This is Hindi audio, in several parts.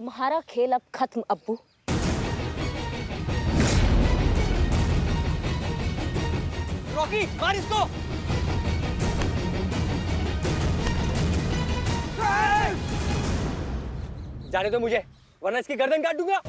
तुम्हारा खेल अब खत्म अब्बू। रॉकी मार इसको। जाने दो मुझे, वरना इसकी गर्दन काट दूंगा।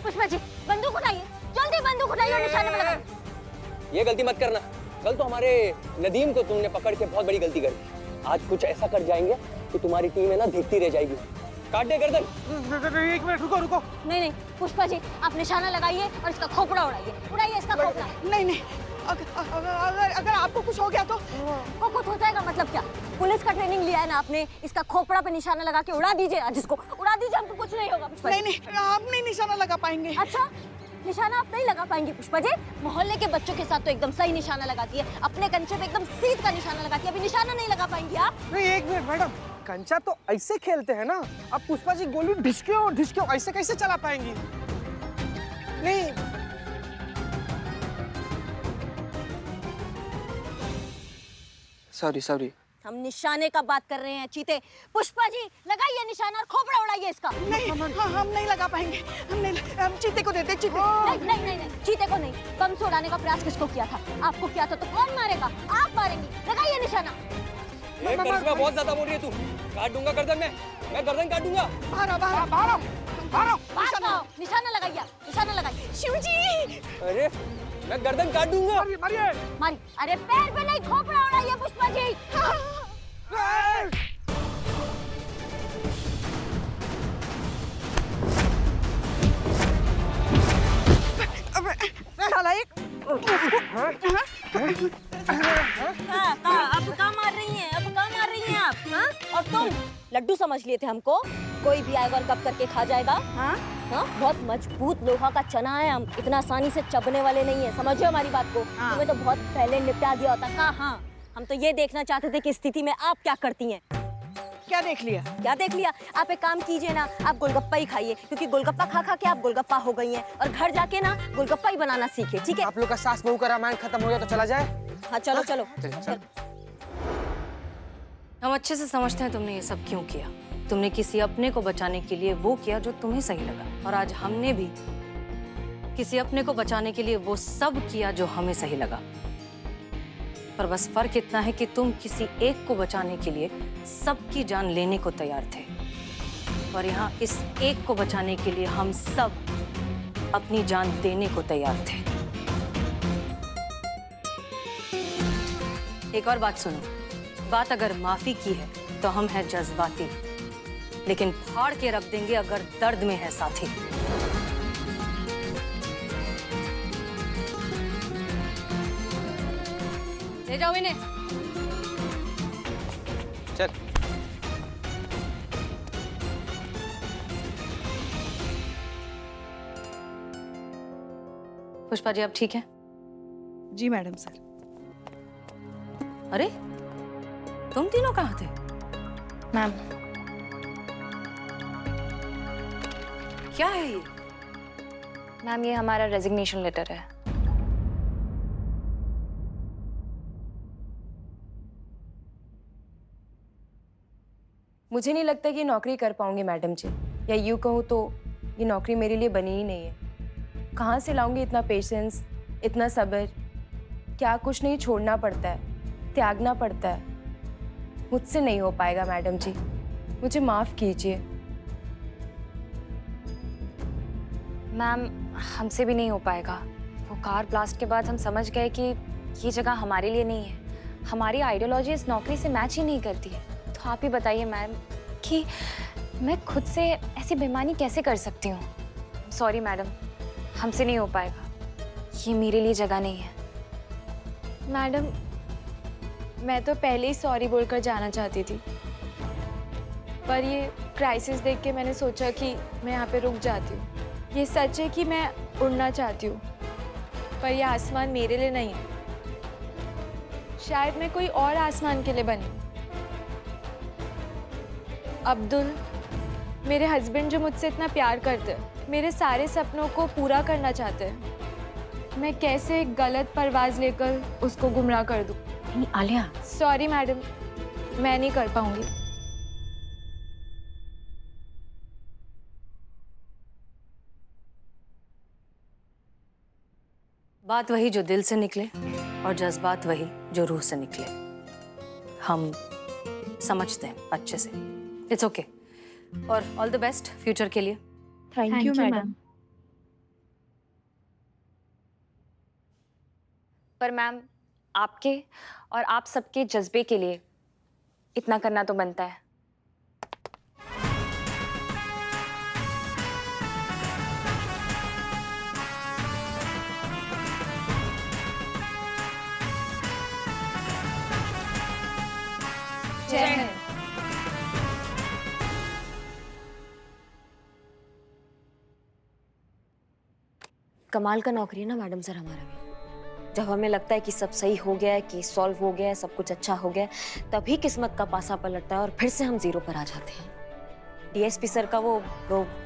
पुष्पा जी बंदूक उठाइए, जल्दी बंदूक उठाइए और निशाने पे लगाइए। ये गलती मत करना। कल तो हमारे नदीम को तुमने पकड़ के बहुत बड़ी गलती कर दी। आज कुछ ऐसा कर जाएंगे कि तुम्हारी टीम है ना देखती रह जाएगी। काट दे गर्दन। एक मिनट रुको रुको। नहीं पुष्पा जी, आप निशाना लगाइए और इसका खोपड़ा उड़ाइए, उड़ाइए इसका खोपड़ा। नहीं अगर आपको कुछ हो गया तो कुछ हो जाएगा मतलब क्या? पुलिस का ट्रेनिंग लिया है ना आपने, इसका खोपड़ा पे निशाना लगा के उड़ा दीजिए, आज इसको उड़ा दीजिए, हमको कुछ नहीं होगा पुष्पा जी। नहीं आप नहीं निशाना लगा पाएंगे। अच्छा निशाना आप नहीं लगा पाएंगे पुष्पा जी? मोहल्ले के बच्चों के साथ तो एकदम सही निशाना लगाती है, अपने कंचे पे एकदम सीध का निशाना लगाती है, अभी निशाना नहीं लगा पाएंगी आप? नहीं एक मिनट मैडम, कंचा तो ऐसे खेलते हैं ना, अब पुष्पा जी गोली ढिसके ऐसे कैसे चला पाएंगी? नहीं सॉरी हम निशाने का बात कर रहे हैं चीते। पुष्पा जी लगाइए निशाना और खोपड़ा उड़ाइए इसका। नहीं हम नहीं लगा पाएंगे, हम चीते को देते चीते। नहीं चीते को नहीं। बम से उड़ाने का प्रयास किसको किया था? आपको किया था तो कौन मारेगा? आप मारेंगी। लगाइए निशाना। करिश्मा बहुत ज्यादा बोल रही है तू। काट दूंगा गर्दन में, मैं गर्दन काट दूंगा। निशाना लगाइए, निशाना लगाइए। शिवजी अरे मैं गर्दन काट दूंगा। मारी। अरे पैर पे नहीं, खोपड़ा उड़ाइए पुष्पा जी। अब कहाँ मार रही हैं? आप? हाँ? और तुम लड्डू समझ लिए थे हमको? कोई भी आएगा और गप करके खा जाएगा? हाँ? बहुत मजबूत लोहा का चना है हम, इतना आसानी से चबने वाले नहीं है, समझो हमारी बात को। तुम्हें तो बहुत पहले निपटा दिया होता। हाँ हम तो ये देखना चाहते थे कि स्थिति में आप क्या करती हैं। क्या देख लिया? आप एक काम कीजिए ना, आप गोलगप्पा ही खाइए, क्योंकि गोलगप्पा खा के आप गोलगप्पा हो गई हैं, और घर जाके ना गोलगप्पा ही बनाना सीखे, ठीक है? आप लोग का सास बहू का रामायण खत्म हो गया तो चला जाए। हाँ चलो। हम अच्छे से समझते हैं तुमने ये सब क्यों किया। तुमने किसी अपने को बचाने के लिए वो किया जो तुम्हें सही लगा, और आज हमने भी किसी अपने को बचाने के लिए वो सब किया जो हमें सही लगा। पर बस फर्क इतना है कि तुम किसी एक को बचाने के लिए सबकी जान लेने को तैयार थे, और यहाँ इस एक को बचाने के लिए हम सब अपनी जान देने को तैयार थे। एक और बात सुनो, बात अगर माफी की है तो हम हैं जज्बाती, लेकिन फाड़ के रख देंगे अगर दर्द में है साथी। ले जाओ इन्हें। चल। पुष्पा जी आप ठीक हैं? जी मैडम सर। अरे तुम तीनों कहाँ थे? मैम क्या है ये? मैम ये हमारा रेजिग्नेशन लेटर है। मुझे नहीं लगता कि ये नौकरी कर पाऊंगी मैडम जी, या यूँ कहूँ तो ये नौकरी मेरे लिए बनी ही नहीं है। कहाँ से लाऊंगी इतना पेशेंस, इतना सब्र? क्या कुछ नहीं छोड़ना पड़ता है, त्यागना पड़ता है। मुझसे नहीं हो पाएगा मैडम जी, मुझे माफ़ कीजिए। मैम हमसे भी नहीं हो पाएगा। वो कार ब्लास्ट के बाद हम समझ गए कि ये जगह हमारे लिए नहीं है। हमारी आइडियोलॉजी इस नौकरी से मैच ही नहीं करती है। तो आप ही बताइए मैम कि मैं खुद से ऐसी बेईमानी कैसे कर सकती हूँ। सॉरी मैडम, हमसे नहीं हो पाएगा, ये मेरे लिए जगह नहीं है। मैडम मैं तो पहले ही सॉरी बोलकर जाना चाहती थी, पर ये क्राइसिस देख के मैंने सोचा कि मैं यहाँ पे रुक जाती हूँ। ये सच है कि मैं उड़ना चाहती हूँ, पर यह आसमान मेरे लिए नहीं है। शायद मैं कोई और आसमान के लिए बनी। अब्दुल, मेरे हस्बैंड जो मुझसे इतना प्यार करते हैं, मेरे सारे सपनों को पूरा करना चाहते हैं, मैं कैसे एक गलत परवाज़ लेकर उसको गुमराह कर दूँ? नहीं आलिया। सॉरी मैडम, मैं नहीं कर पाऊंगी। बात वही जो दिल से निकले और जज्बात वही जो रूह से निकले। हम समझते हैं अच्छे से। इट्स ओके और ऑल द बेस्ट फ्यूचर के लिए। Thank you madam. पर मैम, आपके और आप सबके जज्बे के लिए इतना करना तो बनता है। जय हिंद। कमाल का नौकरी है ना मैडम सर हमारा भी। जब हमें लगता है कि सब सही हो गया है, केस सॉल्व हो गया है, सब कुछ अच्छा हो गया है, तभी किस्मत का पासा पलटता है और फिर से हम जीरो पर आ जाते हैं। डीएसपी सर का वो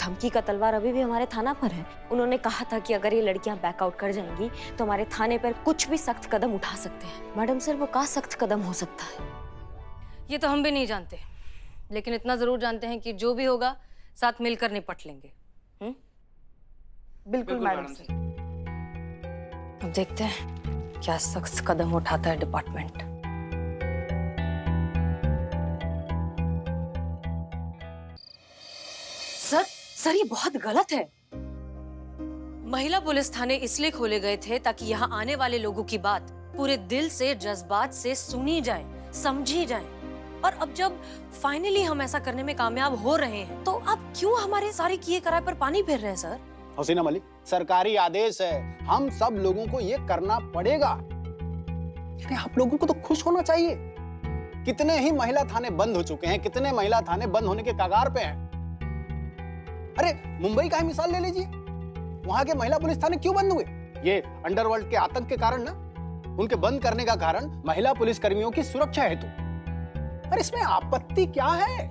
धमकी का तलवार अभी भी हमारे थाना पर है। उन्होंने कहा था कि अगर ये लड़कियां बैकआउट कर जाएंगी तो हमारे थाने पर कुछ भी सख्त कदम उठा सकते हैं। मैडम सर, वो क्या सख्त कदम हो सकता है? ये तो हम भी नहीं जानते, लेकिन इतना जरूर जानते हैं कि जो भी होगा साथ मिलकर निपट लेंगे। बिल्कुल मैडम। अब देखते हैं क्या सख्त कदम उठाता है डिपार्टमेंट। सर ये बहुत गलत है। महिला पुलिस थाने इसलिए खोले गए थे ताकि यहाँ आने वाले लोगों की बात पूरे दिल से, जज्बात से सुनी जाए, समझी जाए। और अब जब फाइनली हम ऐसा करने में कामयाब हो रहे हैं तो अब क्यों हमारे सारे किए कराए पर पानी फेर रहे हैं सर? हसीना मलिक, सरकारी आदेश है, हम सब लोगों को ये करना पड़ेगा। आप लोगों को तो खुश होना चाहिए। कितने ही महिला थाने बंद हो चुके हैं, कितने महिला थाने बंद होने के कगार पे हैं। अरे मुंबई का ही मिसाल ले लीजिए, वहां के महिला पुलिस थाने क्यों बंद हुए? ये अंडरवर्ल्ड के आतंक के कारण ना। उनके बंद करने का कारण महिला पुलिस कर्मियों की सुरक्षा हेतु। अरे इसमें आपत्ति क्या है?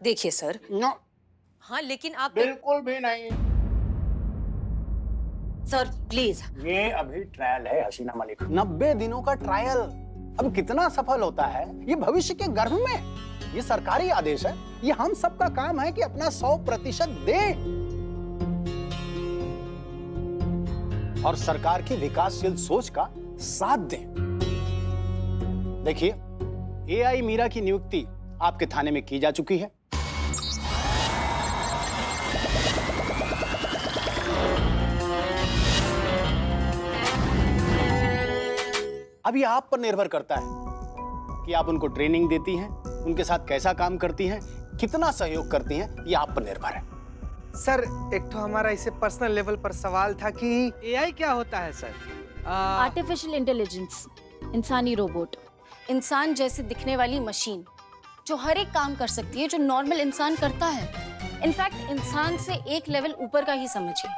देखिए सर। नो, हाँ लेकिन आप बिल्कुल भी नहीं। Sir please. ये अभी ट्रायल है हसीना मलिक, 90 दिनों का ट्रायल। अब कितना सफल होता है ये भविष्य के गर्भ में। ये सरकारी आदेश है, ये हम सबका काम है कि अपना 100% दें और सरकार की विकासशील सोच का साथ दें। देखिए, एआई मीरा की नियुक्ति आपके थाने में की जा चुकी है। अब ये आप पर निर्भर करता है कि आप उनको ट्रेनिंग देती हैं, उनके साथ कैसा काम करती हैं, कितना सहयोग करती हैं, ये आप पर निर्भर है। सर, एक तो हमारा इसे पर्सनल लेवल पर सवाल था कि एआई क्या होता है सर? आर्टिफिशियल इंटेलिजेंस, इंसानी रोबोट, इंसान जैसे दिखने वाली मशीन जो हर एक काम कर सकती है जो नॉर्मल इंसान करता है। इनफैक्ट इंसान से एक लेवल ऊपर का ही समझिए।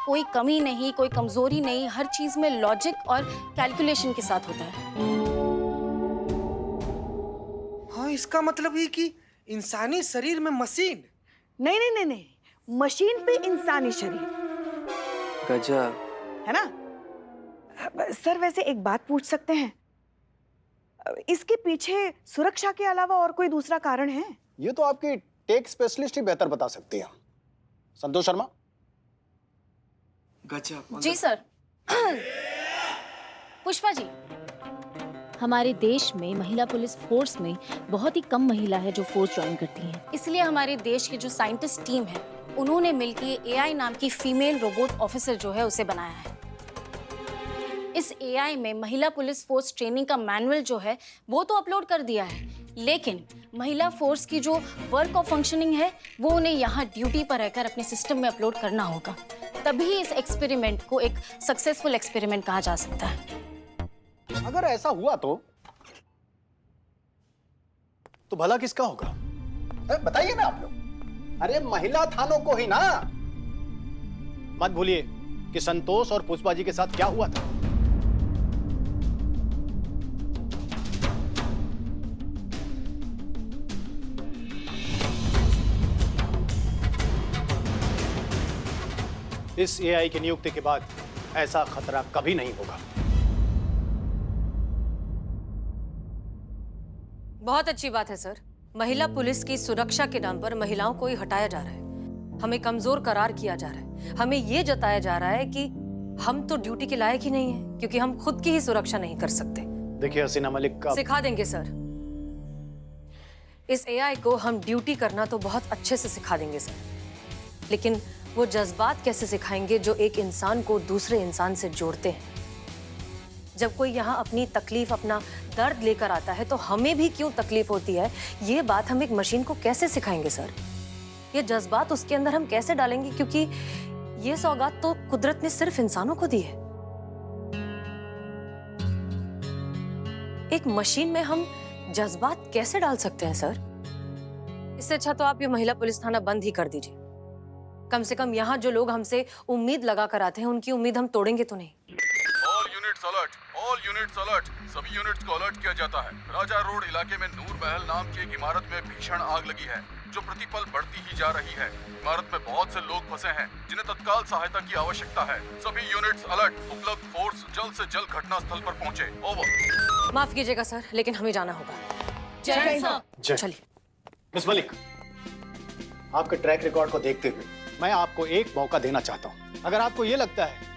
कोई कमी नहीं, कोई कमजोरी नहीं, हर चीज में लॉजिक और कैलकुलेशन के साथ होता है। हाँ, इसका मतलब ये कि इंसानी शरीर में मशीन। नहीं नहीं नहीं नहीं, मशीन पे इंसानी शरीर। गजब है ना? सर वैसे एक बात पूछ सकते हैं, इसके पीछे सुरक्षा के अलावा और कोई दूसरा कारण है? ये तो आपकी टेक स्पेशलिस्ट ही बेहतर बता सकती है। संतोष शर्मा। गजब। जी सर। पुष्पा जी, हमारे देश में महिला पुलिस फोर्स में बहुत ही कम महिला है जो फोर्स ज्वाइन करती हैं। इसलिए हमारे देश के जो साइंटिस्ट टीम है उन्होंने मिलकर एआई नाम की फीमेल रोबोट ऑफिसर जो है उसे बनाया है। इस एआई में महिला पुलिस फोर्स ट्रेनिंग का मैनुअल जो है वो तो अपलोड कर दिया है, लेकिन महिला फोर्स की जो वर्क और फंक्शनिंग है वो उन्हें यहाँ ड्यूटी पर रहकर अपने सिस्टम में अपलोड करना होगा। तभी इस एक्सपेरिमेंट को एक सक्सेसफुल एक्सपेरिमेंट कहा जा सकता है। अगर ऐसा हुआ तो भला किसका होगा? बताइए ना आप लोग। अरे महिला थानों को ही ना। मत भूलिए कि संतोष और पुष्पा जी के साथ क्या हुआ था। इस एआई की नियुक्ति के बाद ऐसा खतरा कभी नहीं होगा। बहुत अच्छी बात है सर। महिला पुलिस की सुरक्षा के नाम पर महिलाओं को ही हटाया जा रहा है। हमें कमजोर करार किया जा रहा है। हमें ये जताया जा रहा है कि हम तो ड्यूटी के लायक ही नहीं है, क्योंकि हम खुद की ही सुरक्षा नहीं कर सकते। देखिए हसीना मलिक का सिखा देंगे सर। इस एआई को हम ड्यूटी करना तो बहुत अच्छे से सिखा देंगे सर, लेकिन वो जज्बात कैसे सिखाएंगे जो एक इंसान को दूसरे इंसान से जोड़ते हैं। जब कोई यहाँ अपनी तकलीफ, अपना दर्द लेकर आता है तो हमें भी क्यों तकलीफ होती है, ये बात हम एक मशीन को कैसे सिखाएंगे सर? ये जज्बात उसके अंदर हम कैसे डालेंगे, क्योंकि ये सौगात तो कुदरत ने सिर्फ इंसानों को दी है। एक मशीन में हम जज्बात कैसे डाल सकते हैं सर? इससे अच्छा तो आप ये महिला पुलिस थाना बंद ही कर दीजिए। कम से कम यहाँ जो लोग हमसे उम्मीद लगा कर आते हैं, उनकी उम्मीद हम तोड़ेंगे तो नहीं। All units alert. सभी यूनिट्स को अलर्ट किया जाता है। राजा रोड इलाके में नूर महल नाम की एक इमारत में भीषण आग लगी है, जो प्रतिपल बढ़ती ही जा रही है। इमारत में बहुत से लोग फंसे हैं, जिन्हें तत्काल सहायता की आवश्यकता है। सभी यूनिट्स अलर्ट। उपलब्ध फोर्स जल्द से जल्द घटना स्थल पर पहुंचे। ओवर। माफ कीजिएगा सर, लेकिन हमें जाना होगा। जय सर। चलिए। मिस मलिक, आपके ट्रैक रिकॉर्ड को देखते हुए मैं आपको एक मौका देना चाहता हूं। अगर आपको यह लगता है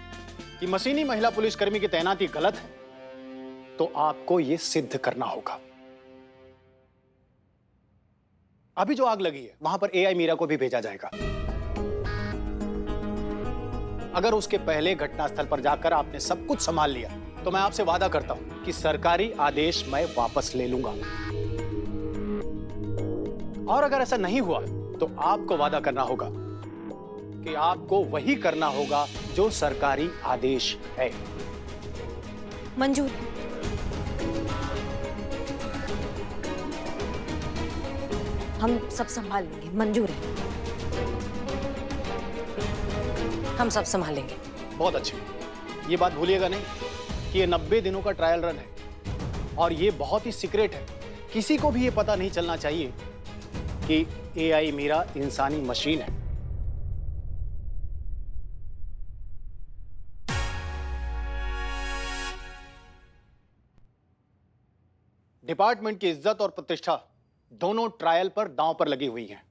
कि मशीनी महिला पुलिसकर्मी की तैनाती गलत है, तो आपको यह सिद्ध करना होगा। अभी जो आग लगी है वहां पर एआई मीरा को भी भेजा जाएगा। अगर उसके पहले घटनास्थल पर जाकर आपने सब कुछ संभाल लिया तो मैं आपसे वादा करता हूं कि सरकारी आदेश मैं वापस ले लूंगा। और अगर ऐसा नहीं हुआ तो आपको वादा करना होगा कि आपको वही करना होगा जो सरकारी आदेश है। मंजूर। हम सब संभाल लेंगे। मंजूर है, हम सब संभालेंगे। बहुत अच्छे। ये बात भूलिएगा नहीं कि ये 90 दिनों का ट्रायल रन है और ये बहुत ही सीक्रेट है। किसी को भी ये पता नहीं चलना चाहिए कि एआई मीरा इंसानी मशीन है। डिपार्टमेंट की इज्जत और प्रतिष्ठा दोनों ट्रायल पर दांव पर लगी हुई हैं।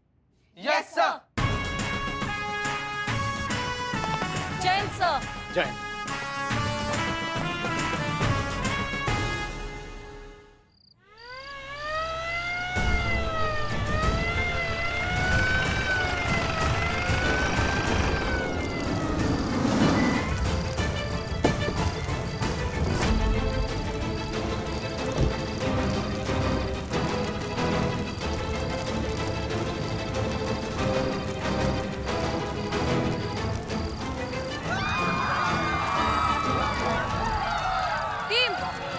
Yes sir. Jain sir. Jai.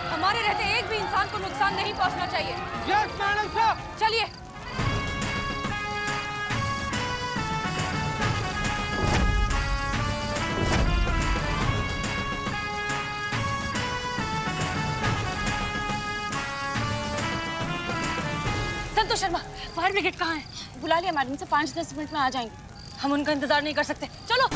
हमारे रहते एक भी इंसान को नुकसान नहीं पहुंचना चाहिए। Yes madam sir. चलिए। संतोष शर्मा, फायर ब्रिगेड कहाँ है? बुला लिया मैडम से, 5-10 मिनट में आ जाएंगे। हम उनका इंतजार नहीं कर सकते, चलो।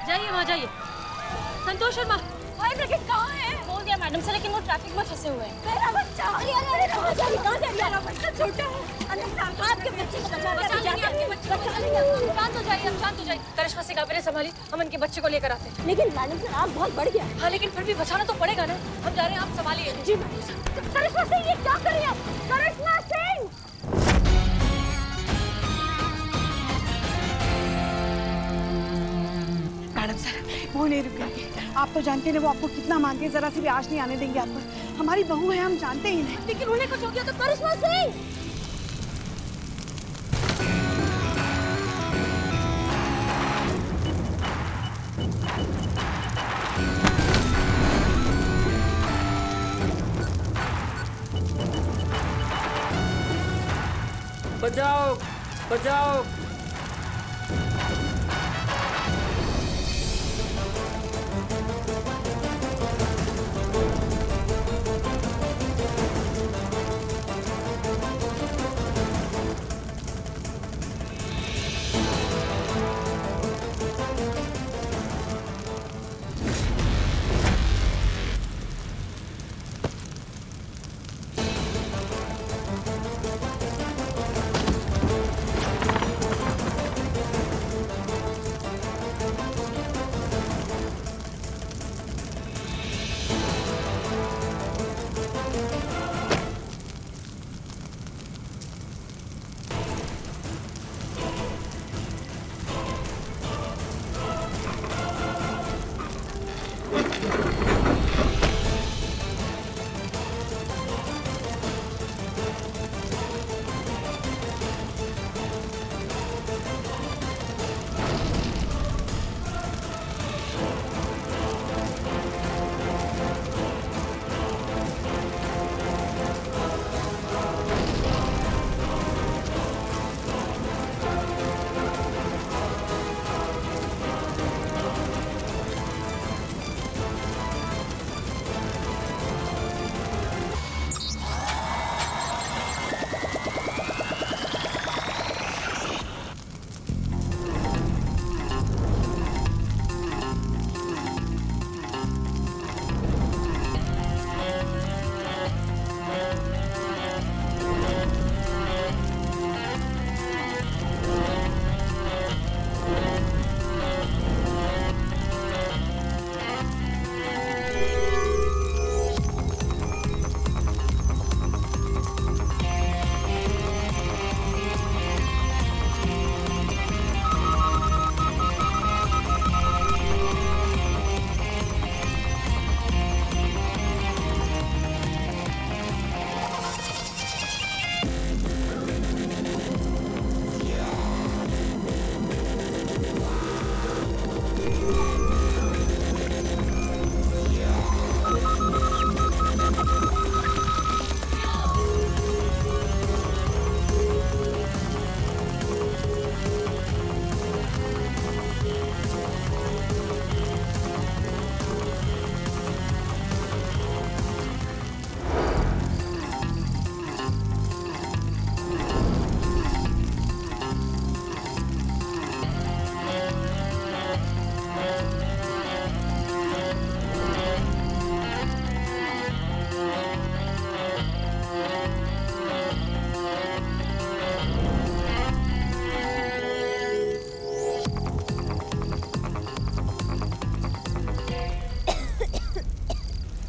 जाइए, वहाँ जाइए। संतोष शर्मा, फायर ब्रिगेड कहाँ है? बोल दिया मैडम से, लेकिन वो ट्रैफिक में फंसे हुए हैं। मेरा बच्चा! अरे अरे अरे, कहाँ जा रही है? मेरा बच्चा छोटा है। अंदर से आपके बच्चे को बचा लेंगे, आपके बच्चे को बचा लेंगे। शांत हो जाइए, अब शांत हो जाइए। करिश्मा सिंह, आप इन्हें संभालिए, हम इनके बच्चे को लेकर आते हैं। लेकिन मैडम सर, आग बहुत बढ़ गया। हाँ, लेकिन फिर भी बचाना तो पड़ेगा ना। हम जा रहे हैं, आप संभालिए। जी मैडम सर। करिश्मा सिंह, ये क्या कर रही है? करिश्मा सिंह! मैडम सर, वो नहीं रुकेंगे। आप तो जानते हैं वो आपको कितना मानते हैं, जरा सी भी आश नहीं आने देंगे आप पर। हमारी बहू है, हम जानते ही नहीं। लेकिन उन्हें कुछ हो गया तो करिश्मा सिंह! बचाओ बचाओ।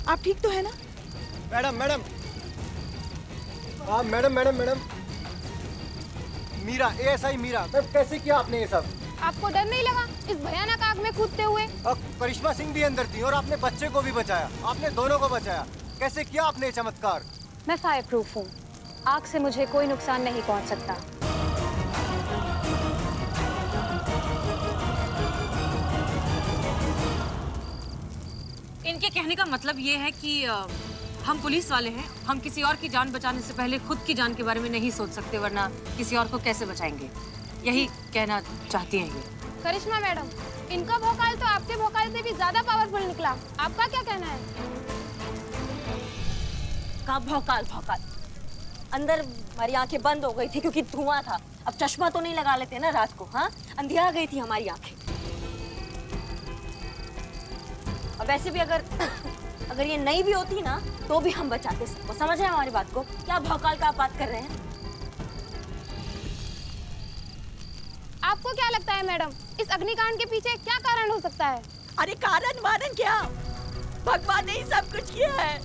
आप ठीक तो है ना? मैडम मैडम, हाँ madam madam madam, Meera, ASI Meera, ma'am कैसे किया आपने ये सब? आपको डर नहीं लगा इस भयानक आग में कूदते हुए? करिश्मा सिंह भी अंदर थी और आपने बच्चे को भी बचाया, आपने दोनों को बचाया। कैसे किया आपने ये चमत्कार? मैं फायर प्रूफ हूँ, आग से मुझे कोई नुकसान नहीं पहुँच सकता। इनके कहने का मतलब ये है कि हम पुलिस वाले हैं, हम किसी और की जान बचाने से पहले खुद की जान के बारे में नहीं सोच सकते, वरना किसी और को कैसे बचाएंगे, यही कहना चाहती हैं ये। करिश्मा मैडम, इनका भौकाल तो आपके भौकाल से भी ज्यादा पावरफुल निकला, आपका क्या कहना है? का भौकाल भौकाल, अंदर हमारी आंखें बंद हो गई थी क्योंकि धुआं था। अब चश्मा तो नहीं लगा लेते ना रात को, हाँ? अंधिया गई थी हमारी आंखें। और वैसे भी अगर ये नहीं भी होती ना तो भी हम बचाते सबको। समझ रहे हैं हमारी बात को? क्या भौकाल का आप बात कर रहे हैं? आपको क्या लगता है मैडम, इस अग्निकांड के पीछे क्या कारण हो सकता है? अरे कारण वारण क्या, भगवान ने ही सब कुछ किया है।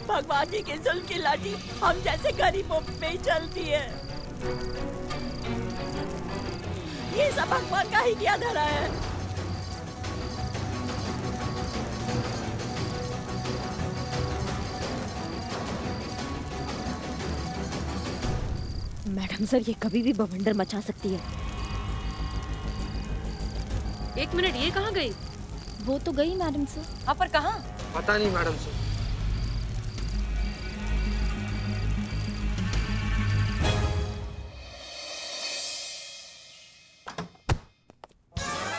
भगवान जी के जुल्म की लाठी हम जैसे गरीबों पे ही चलती है। ये सब भगवान का ही किया धरा है। मैडम सर, ये कभी भी बवंडर मचा सकती है। एक मिनट, ये कहाँ गई? वो तो गई मैडम सर। हाँ, पर कहाँ? पता नहीं मैडम सर।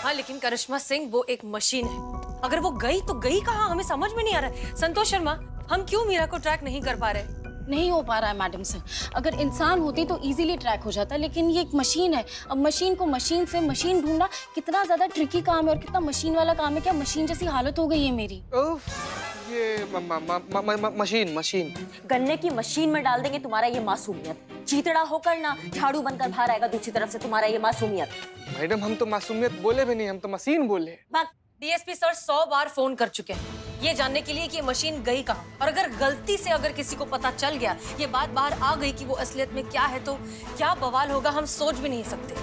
हाँ, लेकिन करिश्मा सिंह वो एक मशीन है। अगर वो गई तो गई कहाँ, हमें समझ में नहीं आ रहा है। संतोष शर्मा, हम क्यों मीरा को ट्रैक नहीं कर पा रहे? नहीं हो पा रहा है मैडम सर। अगर इंसान होती तो इजीली ट्रैक हो जाता, लेकिन ये एक मशीन है। अब मशीन को मशीन से मशीन ढूंढना कितना ज्यादा ट्रिकी काम है और कितना मशीन वाला काम है। क्या मशीन जैसी हालत हो गई है मेरी। ये मशीन गन्ने की मशीन में डाल देंगे तुम्हारा ये मासूमियत। चीतड़ा होकर ना झाड़ू बनकर बाहर आएगा दूसरी तरफ से तुम्हारा ये मासूमियत। मैडम, हम तो मासूमियत बोले भी नहीं, हम तो मशीन बोले। डीएसपी सर 100 बार फोन कर चुके हैं ये जानने के लिए कि ये मशीन गई कहाँ। और अगर गलती से अगर किसी को पता चल गया, ये बात बाहर आ गई कि वो असलियत में क्या है, तो क्या बवाल होगा हम सोच भी नहीं सकते।